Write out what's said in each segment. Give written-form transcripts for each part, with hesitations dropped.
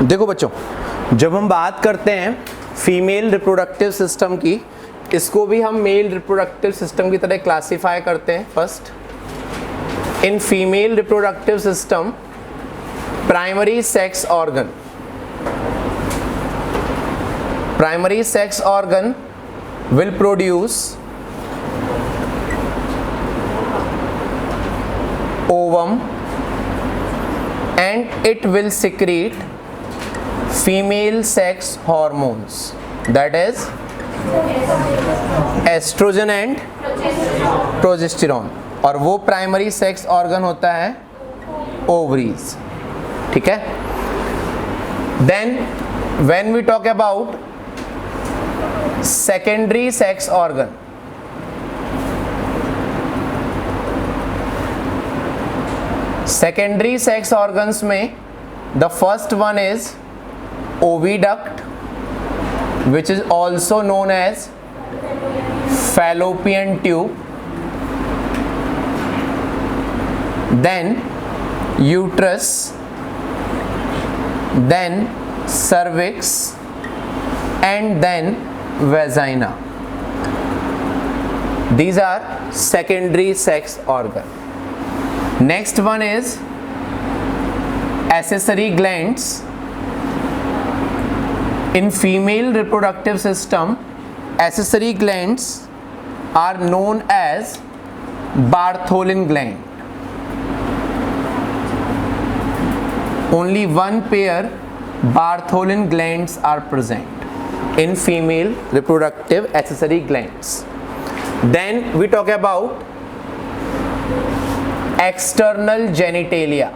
देखो बच्चों, जब हम बात करते हैं फीमेल रिप्रोडक्टिव सिस्टम की, इसको भी हम मेल रिप्रोडक्टिव सिस्टम की तरह क्लासिफाई करते हैं। First, in female reproductive system primary sex organ will produce ovum and it will secrete female sex hormones, that is oestrogen and progesterone, और वो प्राइमरी सेक्स ऑर्गन होता है ओवरीज। ठीक है। Then when we talk about secondary sex organ, secondary sex organs में the first one is oviduct, which is also known as fallopian tube, then uterus, then cervix, and then vagina. These are secondary sex organ. Next one is accessory glands. In female reproductive system, accessory glands are known as Bartholin gland. Only one pair Bartholin glands are present in female reproductive accessory glands. Then we talk about external genitalia.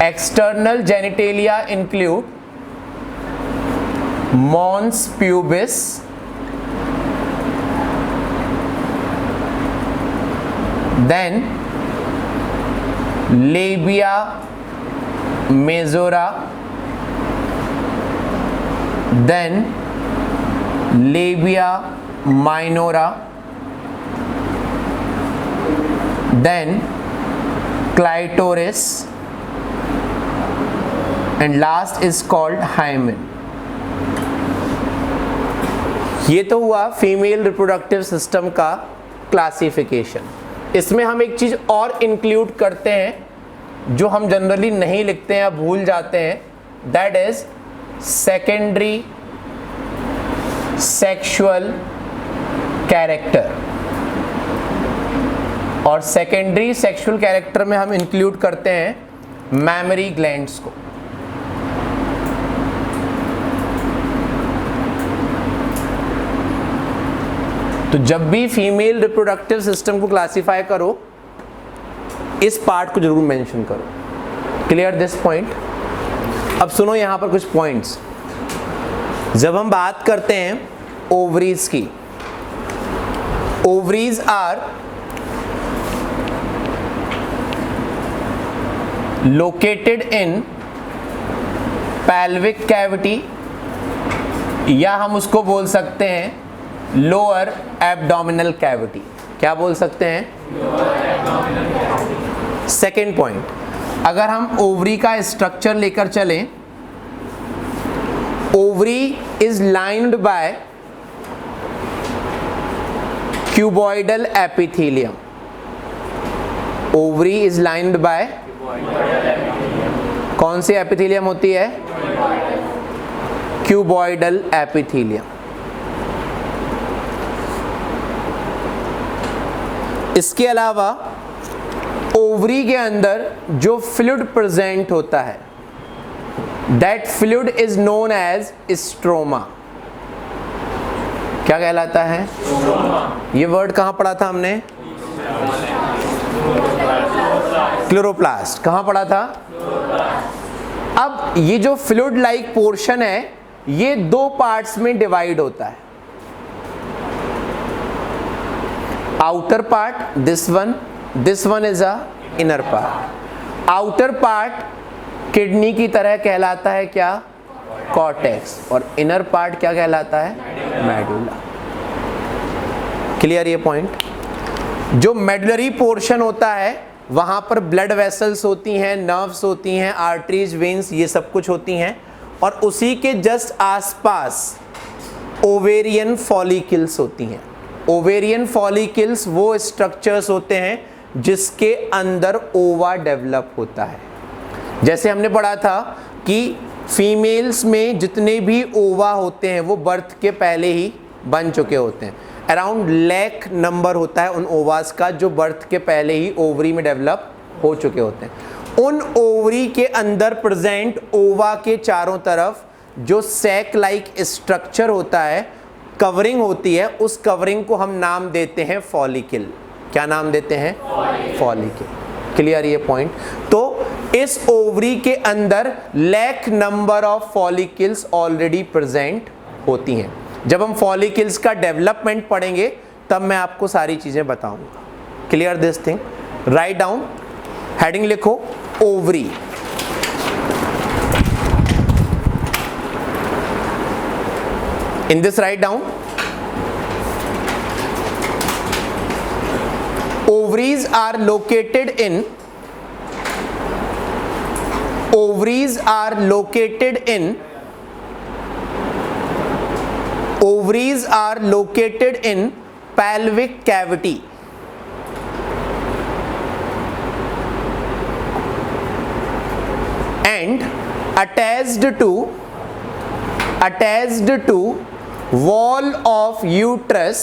External genitalia include mons pubis, then labia majora, then labia minora, then clitoris, and last is called hymen. ये तो हुआ female reproductive system का classification. इसमें हम एक चीज और include करते हैं जो हम जनरली नहीं लिखते हैं या भूल जाते हैं, that is secondary sexual character. और सेकेंडरी सेक्सुअल कैरेक्टर में हम इंक्लूड करते हैं मैमरी ग्लैंड्स को। तो जब भी फीमेल रिप्रोडक्टिव सिस्टम को क्लासिफाई करो, इस पार्ट को जरूर मेंशन करो। Clear this point? अब सुनो यहां पर कुछ पॉइंट्स। जब हम बात करते हैं ओवरीज की, ovaries are located in pelvic cavity, या हम उसको बोल सकते हैं लोअर एब्डोमिनल कैविटी। क्या बोल सकते हैं? सेकेंड पॉइंट, अगर हम ओवरी का स्ट्रक्चर लेकर चलें, ovary is lined by cuboidal epithelium. Ovary is lined by कौन सी एपिथेलियम होती है? Cuboidal epithelium. इसके अलावा ओवरी के अंदर जो फ्लूइड प्रेजेंट होता है, that fluid is known as stroma. क्या कहलाता है? ये वर्ड कहां पढ़ा था हमने? क्लोरोप्लास्ट। कहां पढ़ा था? अब ये जो फ्लूइड लाइक पोर्शन है, ये दो पार्ट्स में डिवाइड होता है। Outer part, this one is a inner part. Outer part kidney की तरह कहलाता है क्या? कॉर्टेक्स। और इनर पार्ट क्या कहलाता है? मेडुला। क्लियर ये पॉइंट? जो मेडुलरी पोर्शन होता है वहाँ पर ब्लड वेसल्स होती हैं, नर्व्स होती हैं, आर्टरीज, वेन्स, ये सब कुछ होती हैं। और उसी के जस्ट आसपास ओवेरियन फॉलिकल्स होती हैं। ओवेरियन फॉलिकल्स वो स्ट्रक्चर्स होते हैं जिसके अंदर ओवा डेवलप होता है। जैसे हमने पढ़ा था कि फीमेल्स में जितने भी ओवा होते हैं वो बर्थ के पहले ही बन चुके होते हैं। अराउंड लाख नंबर होता है उन ओवास का जो बर्थ के पहले ही ओवरी में डेवलप हो चुके होते हैं। उन ओवरी के अंदर प्रेजेंट ओवा के चारों तरफ जो सैक लाइक स्ट्रक्चर होता है, कवरिंग होती है, उस कवरिंग को हम नाम देते हैं फॉलिकल। क्या नाम देते हैं? फॉलिकल। क्लियर ये पॉइंट? तो इस ओवरी के अंदर lakh number of follicles already present होती हैं। जब हम फॉलिकल्स का डेवलपमेंट पढ़ेंगे तब मैं आपको सारी चीजें बताऊंगा। Clear this thing? Write down, heading लिखो ovary. In this, write down ovaries are located in ovaries are located in ovaries are located in pelvic cavity and attached to wall of uterus,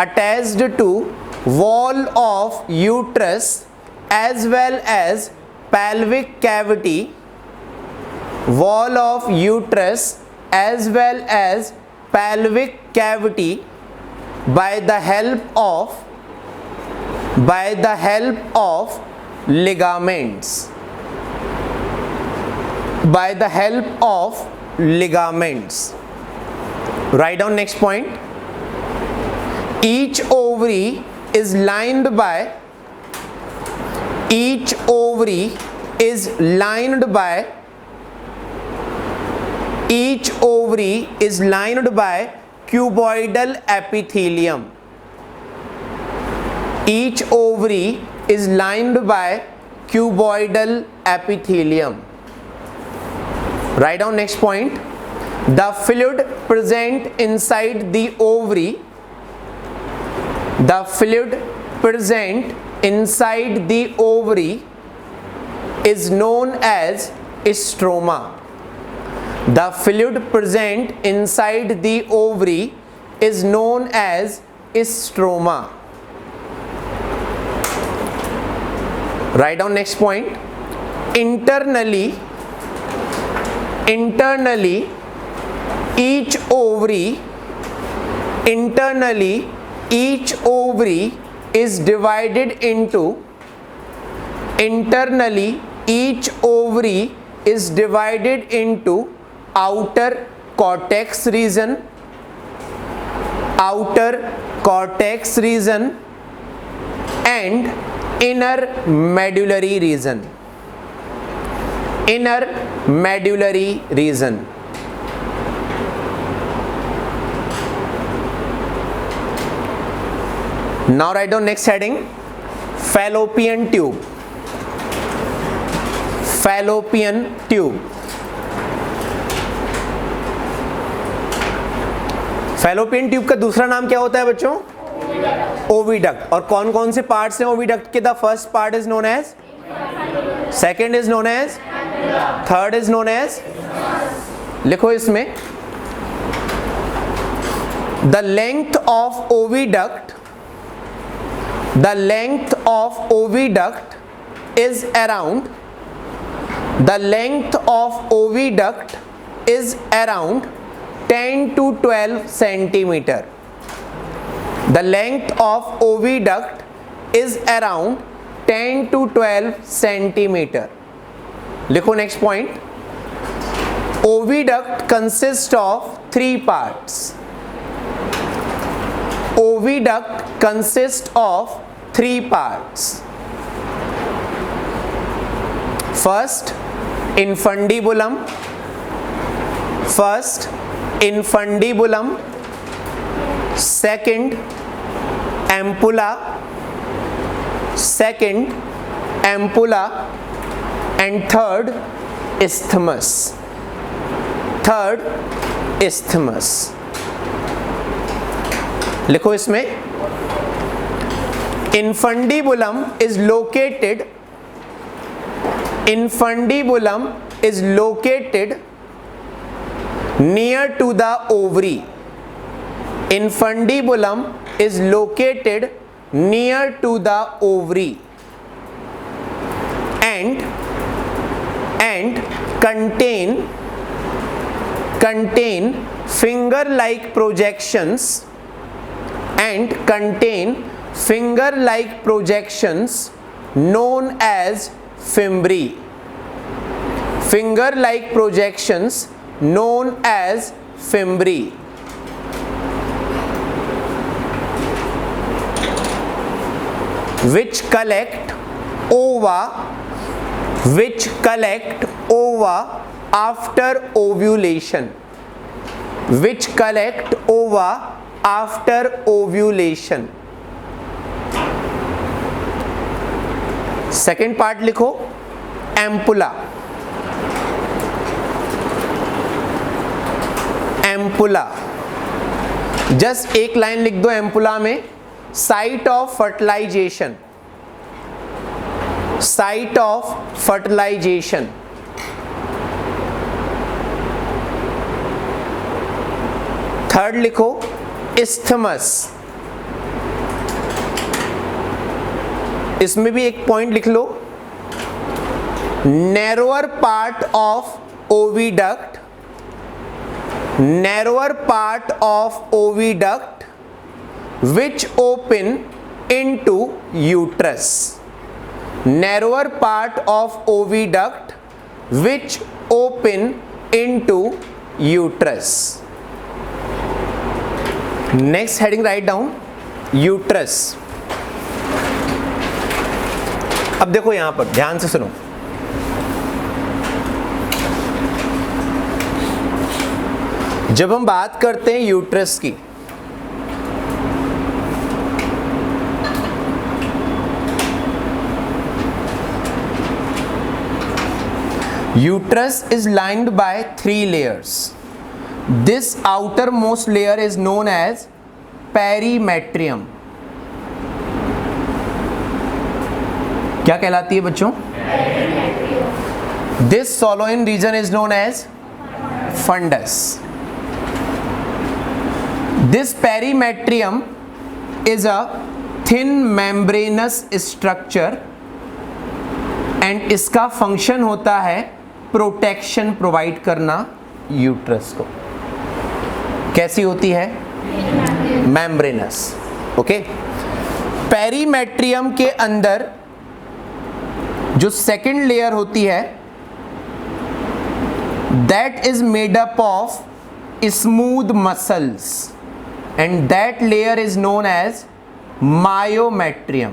attached to wall of uterus as well as pelvic cavity, wall of uterus as well as pelvic cavity by the help of ligaments, by the help of ligaments. Write down next point. Each ovary is lined by cuboidal epithelium. Each ovary is lined by cuboidal epithelium. Write down next point. The fluid present inside the ovary, the fluid present inside the ovary is known as stroma. The fluid present inside the ovary is known as stroma. Write down next point. Internally each ovary is divided into outer cortex region and inner medullary region. Now write down next heading, fallopian tube. Fallopian tube. fallopian tube का दूसरा नाम क्या होता है बच्चों? Oviduct. और कौन कौन से पार्ट्स हैं ओविडक्ट के? The first part is known as, second is known as, third is known as. लिखो इसमें, the length of oviduct, the length of oviduct is around, the length of oviduct is around 10 to 12 centimeter. The length of oviduct is around 10 to 12 centimeter. लिखो next point. Oviduct consists of 3 parts. Oviduct consists of 3 parts. First, infundibulum. Second, ampulla. second ampulla, and third isthmus. Third isthmus. लिखो इसमें, infundibulum is located near to the ovary. Infundibulum is located near to the ovary and contain finger-like projections known as fimbriae. Finger-like projections known as fimbriae. Which collect ova after ovulation. Which collect ova after ovulation. Second part लिखो, ampulla. Ampulla just एक लाइन लिख दो ampulla में, site of fertilisation. Site of fertilisation. Third लिखो, isthmus. इसमें भी एक पॉइंट लिख लो, narrower part of oviduct. Narrower part of oviduct which open into uterus. Narrower part of oviduct which open into uterus. Next heading write down, uterus. अब देखो यहां पर ध्यान से सुनो, जब हम बात करते हैं यूट्रस की, uterus is lined by 3 layers. This outermost layer is known as perimetrium. क्या कहलाती है बच्चों? This Soloin region is known as fundus. This perimetrium is a thin membranous structure and इसका फंक्शन होता है प्रोटेक्शन प्रोवाइड करना uterus को. कैसी होती है? मेम्ब्रेनस. ओके. पेरीमेट्रियम के अंदर जो सेकेंड लेयर होती है, that is made up of smooth muscles and that layer is known as myometrium.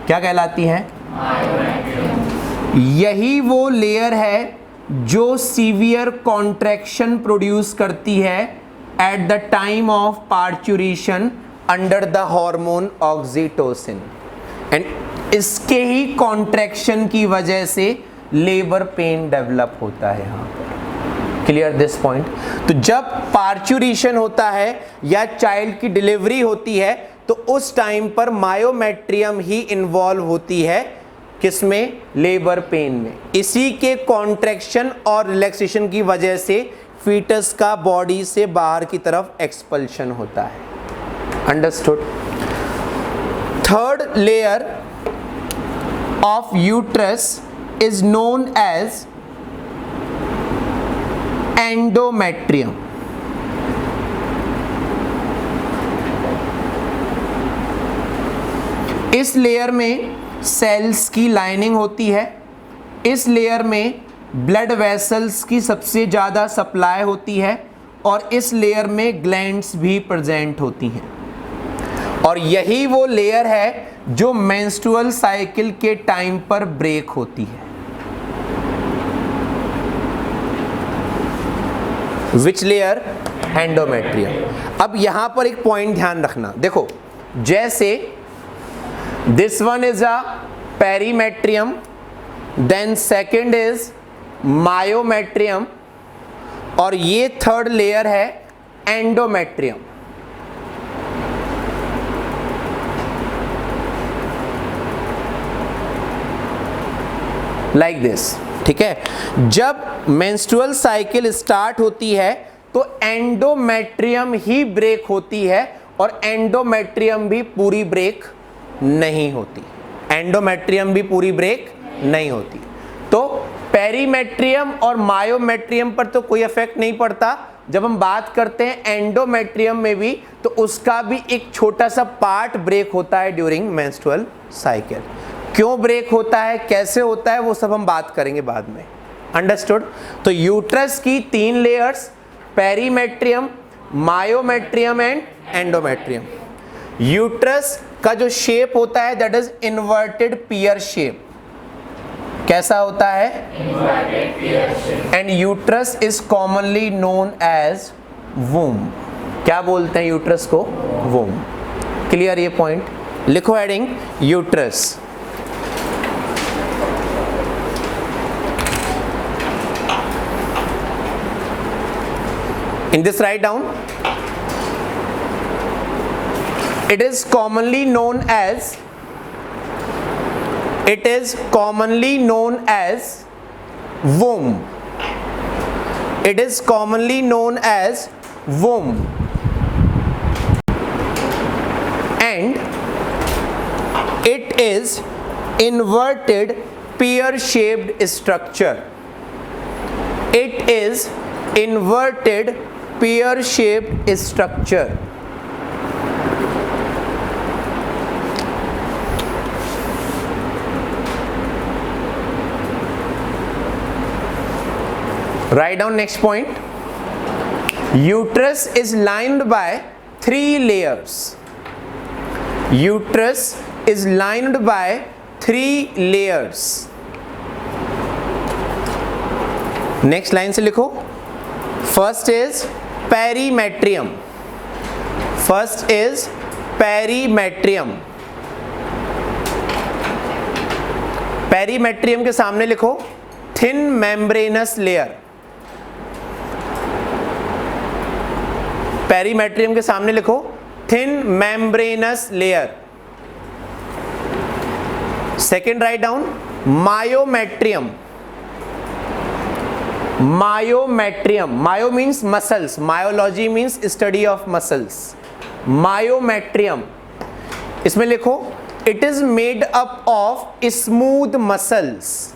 क्या कहलाती है? यही वो लेयर है जो सीवियर कॉन्ट्रैक्शन प्रोड्यूस करती है at the time of parturition under the hormone oxytocin, and इसके ही कॉन्ट्रैक्शन की वजह से लेबर पेन डेवलप होता है यहाँ पर. Clear this point? तो जब पार्चुरेशन होता है या चाइल्ड की डिलीवरी होती है तो उस टाइम पर मायोमेट्रियम ही इन्वॉल्व होती है. किसमें? लेबर पेन में. इसी के कॉन्ट्रैक्शन और रिलैक्सेशन की वजह से फीटस का बॉडी से बाहर की तरफ एक्सपल्शन होता है. Understood? Third layer of uterus is known as endometrium. इस लेयर में सेल्स की लाइनिंग होती है. इस लेयर में ब्लड वेसल्स की सबसे ज़्यादा सप्लाई होती है और इस लेयर में ग्लैंड्स भी प्रेजेंट होती हैं. और यही वो लेयर है जो मेंस्ट्रुअल साइकिल के टाइम पर ब्रेक होती है. Which layer? एंडोमेट्रियम. अब यहां पर एक पॉइंट ध्यान रखना. देखो, जैसे This one is a perimetrium, then second is myometrium, और ये थर्ड लेयर है एंडोमेट्रियम। लाइक दिस, ठीक है। जब मेंस्ट्रुअल साइकिल स्टार्ट होती है तो एंडोमेट्रियम ही ब्रेक होती है और एंडोमेट्रियम भी पूरी ब्रेक नहीं होती, एंडोमेट्रियम भी पूरी ब्रेक नहीं होती। तो पेरीमेट्रियम और मायोमेट्रियम पर तो कोई इफेक्ट नहीं पड़ता। जब हम बात करते हैं एंडोमेट्रियम में भी, तो उसका भी एक छोटा सा पार्ट ब्रेक होता है ड्यूरिंग मेंस्ट्रुअल साइकिल। क्यों ब्रेक होता है, कैसे होता है, वो सब हम बात करेंगे बाद में। अंडरस्टूड? तो यूट्रस की 3 layers, perimetrium, myometrium and endometrium. Uterus का जो शेप होता है that is inverted pear shape. कैसा होता है? Inverted pear shape. And uterus is commonly known as womb. क्या बोलते हैं यूट्रस को? वूम। क्लियर ये पॉइंट? लिखो heading uterus. In this, write down, it is commonly known as womb. It is commonly known as womb, and it is inverted pear-shaped structure. It is inverted pear-shaped structure. Write down next point. Uterus is lined by 3 layers. Uterus is lined by 3 layers. Next line से लिखो. First is perimetrium. First is perimetrium. Perimetrium के सामने लिखो thin membranous layer. Perimetrium के सामने लिखो thin membranous layer. Second, write down myometrium. Myometrium. Myo means muscles. Myology means study of muscles. Myometrium. इसमें लिखो it is made up of smooth muscles.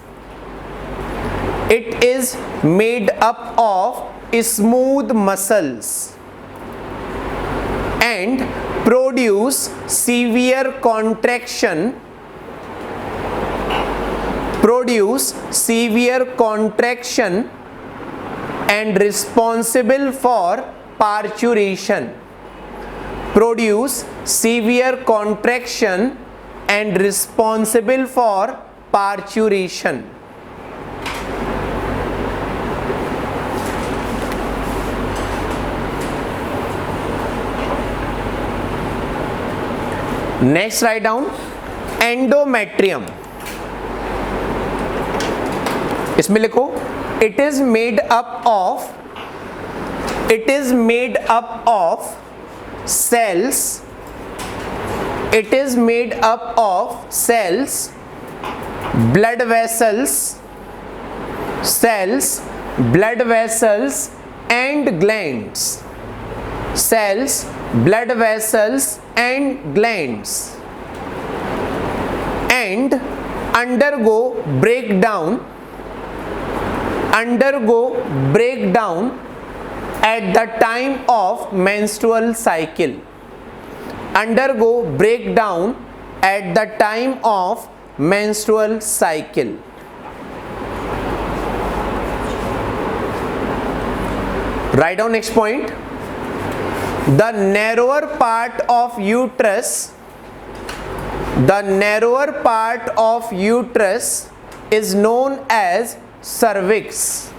It is made up of smooth muscles and produce severe contraction. Produce severe contraction and responsible for parturition. Produce severe contraction and responsible for parturition. Next, write down endometrium. इसमें लिखो it is made up of cells. It is made up of cells, blood vessels, blood vessels and glands. Cells, blood vessels and glands, and undergo breakdown at the time of menstrual cycle. Undergo breakdown at the time of menstrual cycle. Write down next point. The narrower part of uterus, is known as cervix.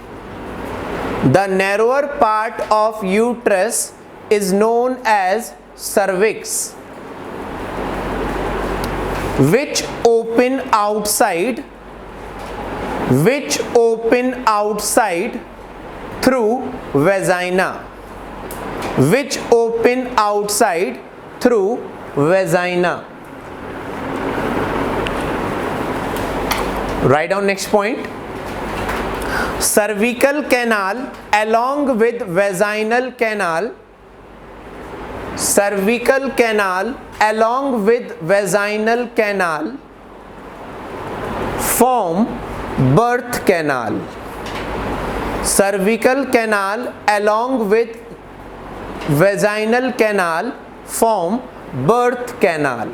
The narrower part of uterus is known as cervix. which open outside through vagina, which open outside through vagina. Write down next point. Cervical canal along with vaginal canal, cervical canal along with vaginal canal form birth canal. Cervical canal along with vaginal canal form birth canal.